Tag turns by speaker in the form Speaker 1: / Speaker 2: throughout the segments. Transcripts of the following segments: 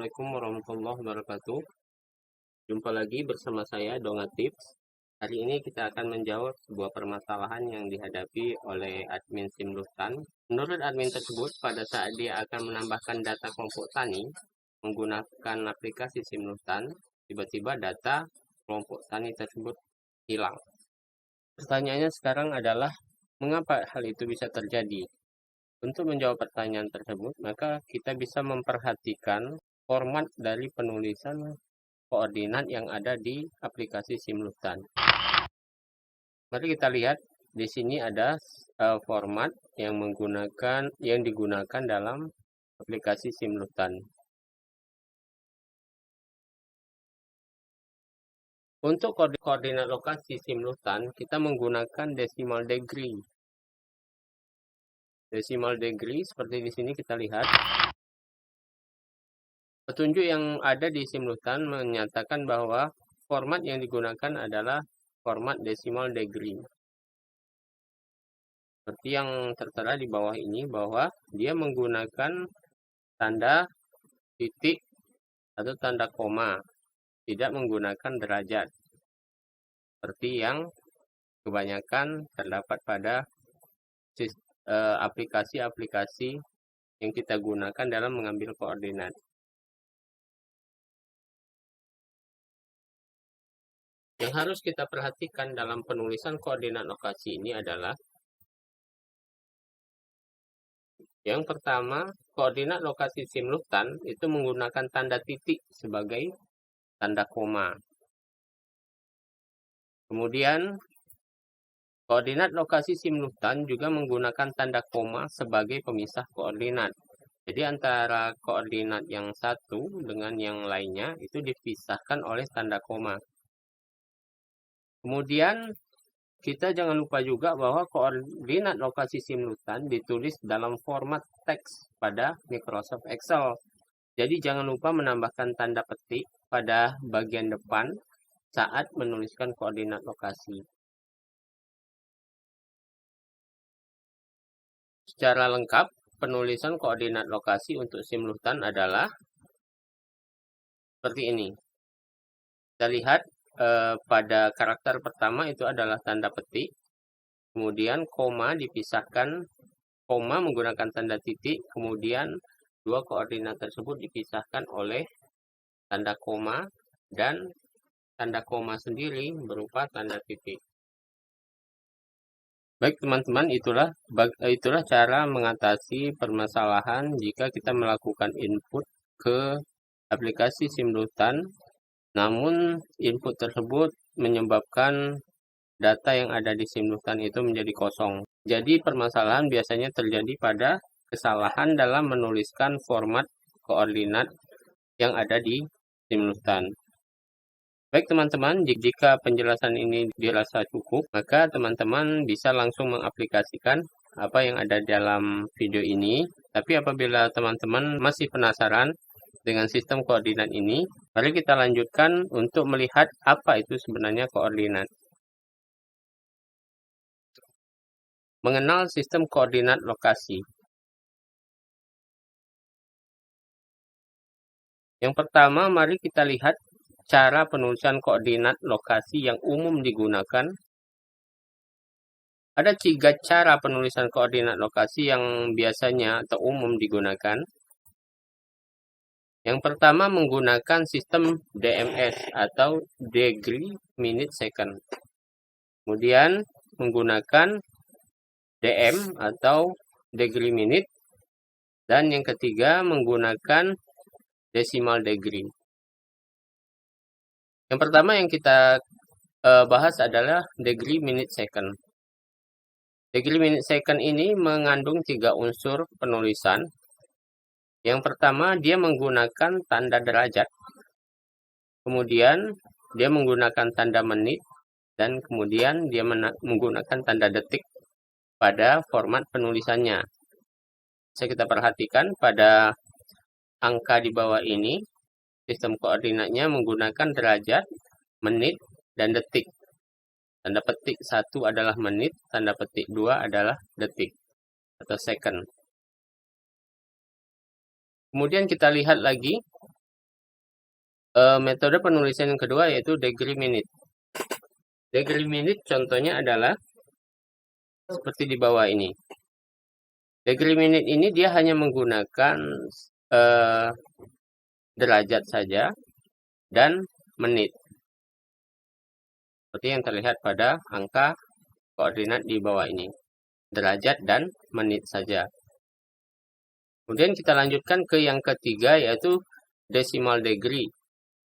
Speaker 1: Assalamualaikum warahmatullahi wabarakatuh. Jumpa lagi bersama saya Donga Tips. Hari ini kita akan menjawab sebuah permasalahan yang dihadapi oleh admin Simluhtan. Menurut admin tersebut, pada saat dia akan menambahkan data kelompok tani menggunakan aplikasi Simluhtan, tiba-tiba data kelompok tani tersebut hilang. Pertanyaannya sekarang adalah, mengapa hal itu bisa terjadi? Untuk menjawab pertanyaan tersebut, maka kita bisa memperhatikan format dari penulisan koordinat yang ada di aplikasi Simluhtan. Mari kita lihat di sini ada format yang digunakan dalam aplikasi Simluhtan. Untuk koordinat lokasi Simluhtan, kita menggunakan decimal degree. Decimal degree seperti di sini kita lihat. Petunjuk yang ada di Simluhtan menyatakan bahwa format yang digunakan adalah format decimal degree. Seperti yang tertera di bawah ini, bahwa dia menggunakan tanda titik atau tanda koma, tidak menggunakan derajat. Seperti yang kebanyakan terdapat pada aplikasi-aplikasi yang kita gunakan dalam mengambil koordinat. Yang harus kita perhatikan dalam penulisan koordinat lokasi ini adalah, yang pertama, koordinat lokasi Simluhtan itu menggunakan tanda titik sebagai tanda koma. Kemudian, koordinat lokasi Simluhtan juga menggunakan tanda koma sebagai pemisah koordinat. Jadi antara koordinat yang satu dengan yang lainnya itu dipisahkan oleh tanda koma. Kemudian kita jangan lupa juga bahwa koordinat lokasi Simluhtan ditulis dalam format teks pada Microsoft Excel. Jadi jangan lupa menambahkan tanda petik pada bagian depan saat menuliskan koordinat lokasi. Secara lengkap, penulisan koordinat lokasi untuk Simluhtan adalah seperti ini. Kita lihat pada karakter pertama itu adalah tanda petik, kemudian koma dipisahkan, koma menggunakan tanda titik, kemudian dua koordinat tersebut dipisahkan oleh tanda koma, dan tanda koma sendiri berupa tanda titik. Baik teman-teman, itulah cara mengatasi permasalahan jika kita melakukan input ke aplikasi Simluhtan, namun input tersebut menyebabkan data yang ada di Simluhtan itu menjadi kosong. Jadi permasalahan biasanya terjadi pada kesalahan dalam menuliskan format koordinat yang ada di Simluhtan. Baik teman-teman, jika penjelasan ini dirasa cukup, maka teman-teman bisa langsung mengaplikasikan apa yang ada dalam video ini. Tapi apabila teman-teman masih penasaran dengan sistem koordinat ini, mari kita lanjutkan untuk melihat apa itu sebenarnya koordinat. Mengenal sistem koordinat lokasi. Yang pertama, mari kita lihat cara penulisan koordinat lokasi yang umum digunakan. Ada 3 cara penulisan koordinat lokasi yang biasanya atau umum digunakan. Yang pertama menggunakan sistem DMS atau degree minute second. Kemudian menggunakan DM atau degree minute. Dan yang ketiga menggunakan decimal degree. Yang pertama yang kita bahas adalah degree minute second. Degree minute second ini mengandung 3 unsur penulisan. Yang pertama, dia menggunakan tanda derajat. Kemudian, dia menggunakan tanda menit. Dan kemudian, dia menggunakan tanda detik pada format penulisannya. Bisa kita perhatikan pada angka di bawah ini, sistem koordinatnya menggunakan derajat, menit, dan detik. Tanda petik 1 adalah menit, tanda petik 2 adalah detik atau second. Kemudian kita lihat lagi Metode penulisan yang kedua yaitu degree minute. Degree minute contohnya adalah seperti di bawah ini. Degree minute ini dia hanya menggunakan derajat saja dan menit. Seperti yang terlihat pada angka koordinat di bawah ini. Derajat dan menit saja. Kemudian kita lanjutkan ke yang ketiga yaitu decimal degree.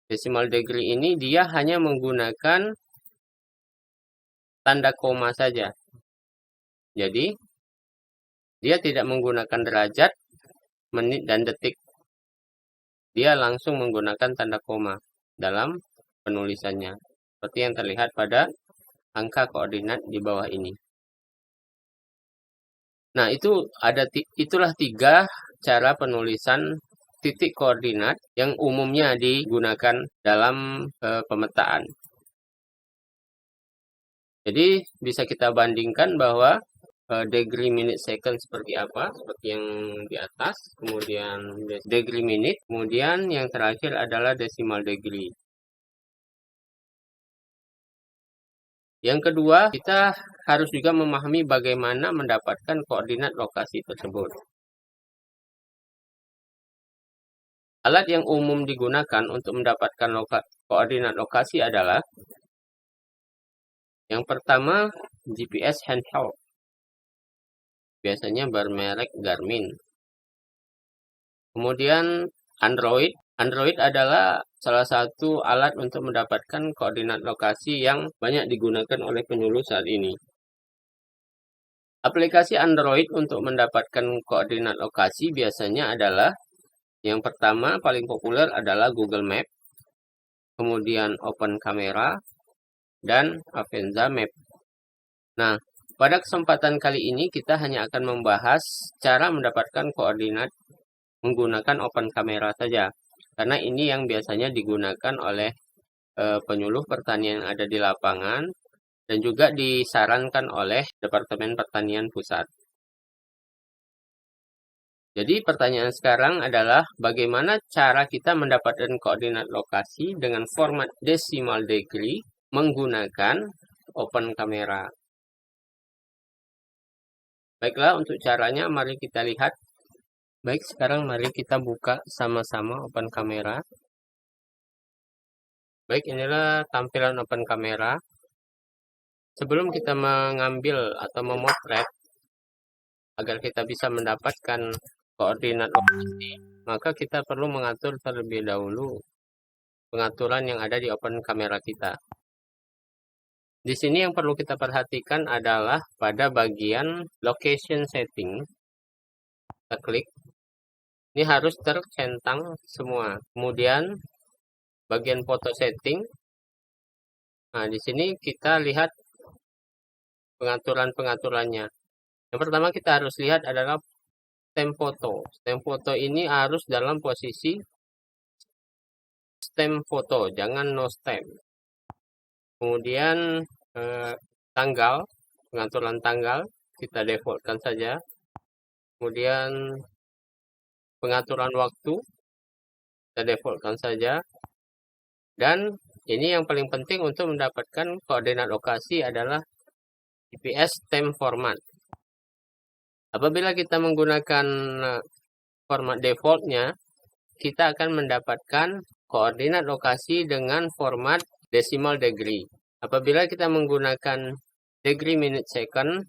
Speaker 1: Decimal degree ini dia hanya menggunakan tanda koma saja. Jadi, dia tidak menggunakan derajat, menit, dan detik. Dia langsung menggunakan tanda koma dalam penulisannya. Seperti yang terlihat pada angka koordinat di bawah ini. Nah, itulah 3 cara penulisan titik koordinat yang umumnya digunakan dalam pemetaan. Jadi, bisa kita bandingkan bahwa degree minute second seperti apa, seperti yang di atas, kemudian degree minute, kemudian yang terakhir adalah decimal degree. Yang kedua, kita harus juga memahami bagaimana mendapatkan koordinat lokasi tersebut. Alat yang umum digunakan untuk mendapatkan koordinat lokasi adalah yang pertama, GPS handheld. Biasanya bermerek Garmin. Kemudian Android. Android adalah salah satu alat untuk mendapatkan koordinat lokasi yang banyak digunakan oleh penyuluh saat ini. Aplikasi Android untuk mendapatkan koordinat lokasi biasanya adalah yang pertama paling populer adalah Google Map, kemudian Open Camera, dan Avenza Map. Nah, pada kesempatan kali ini kita hanya akan membahas cara mendapatkan koordinat menggunakan Open Camera saja. Karena ini yang biasanya digunakan oleh penyuluh pertanian yang ada di lapangan dan juga disarankan oleh Departemen Pertanian Pusat. Jadi pertanyaan sekarang adalah bagaimana cara kita mendapatkan koordinat lokasi dengan format decimal degree menggunakan Open Camera. Baiklah, untuk caranya mari kita lihat. Baik, sekarang mari kita buka sama-sama Open Camera. Baik, inilah tampilan Open Camera. Sebelum kita mengambil atau memotret, agar kita bisa mendapatkan koordinat lokasi, maka kita perlu mengatur terlebih dahulu pengaturan yang ada di Open Camera kita. Di sini yang perlu kita perhatikan adalah pada bagian location setting. Kita klik. Ini harus tercentang semua. Kemudian bagian foto setting. Nah, di sini kita lihat pengaturan-pengaturannya. Yang pertama kita harus lihat adalah stem foto. Stem foto ini harus dalam posisi stem foto, jangan no stem. Kemudian tanggal, pengaturan tanggal kita defaultkan saja. Kemudian pengaturan waktu kita defaultkan saja. Dan ini yang paling penting untuk mendapatkan koordinat lokasi adalah GPS stem format. Apabila kita menggunakan format defaultnya, kita akan mendapatkan koordinat lokasi dengan format decimal degree. Apabila kita menggunakan degree minute second,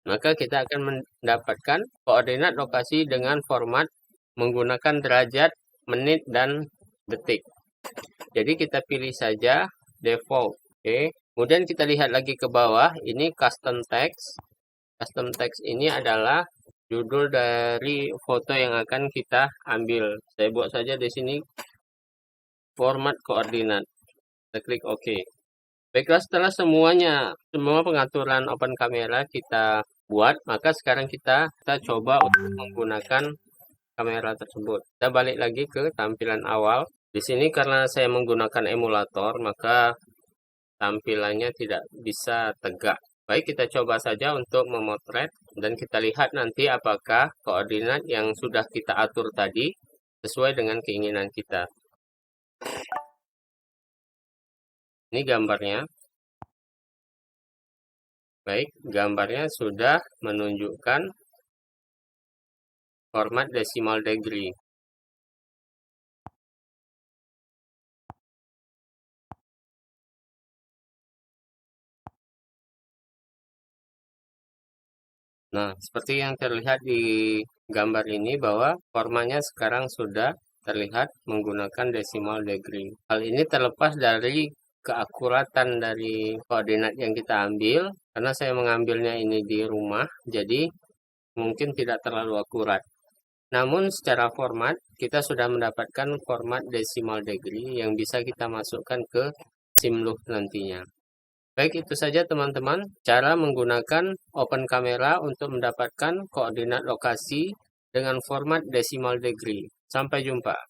Speaker 1: maka kita akan mendapatkan koordinat lokasi dengan format menggunakan derajat, menit, dan detik. Jadi kita pilih saja default. Oke. Kemudian kita lihat lagi ke bawah, ini custom text. Custom text ini adalah judul dari foto yang akan kita ambil. Saya buat saja di sini format koordinat. Kita klik OK. Baiklah, setelah semua pengaturan Open Camera kita buat, maka sekarang kita coba untuk menggunakan kamera tersebut. Kita balik lagi ke tampilan awal. Di sini karena saya menggunakan emulator, maka tampilannya tidak bisa tegak. Baik, kita coba saja untuk memotret dan kita lihat nanti apakah koordinat yang sudah kita atur tadi sesuai dengan keinginan kita. Ini gambarnya. Baik, gambarnya sudah menunjukkan format decimal degree. Nah, seperti yang terlihat di gambar ini bahwa formanya sekarang sudah terlihat menggunakan decimal degree. Hal ini terlepas dari keakuratan dari koordinat yang kita ambil, karena saya mengambilnya ini di rumah, jadi mungkin tidak terlalu akurat. Namun secara format, kita sudah mendapatkan format decimal degree yang bisa kita masukkan ke SIMLUH nantinya. Baik, itu saja teman-teman, cara menggunakan open camera untuk mendapatkan koordinat lokasi dengan format decimal degree. Sampai jumpa.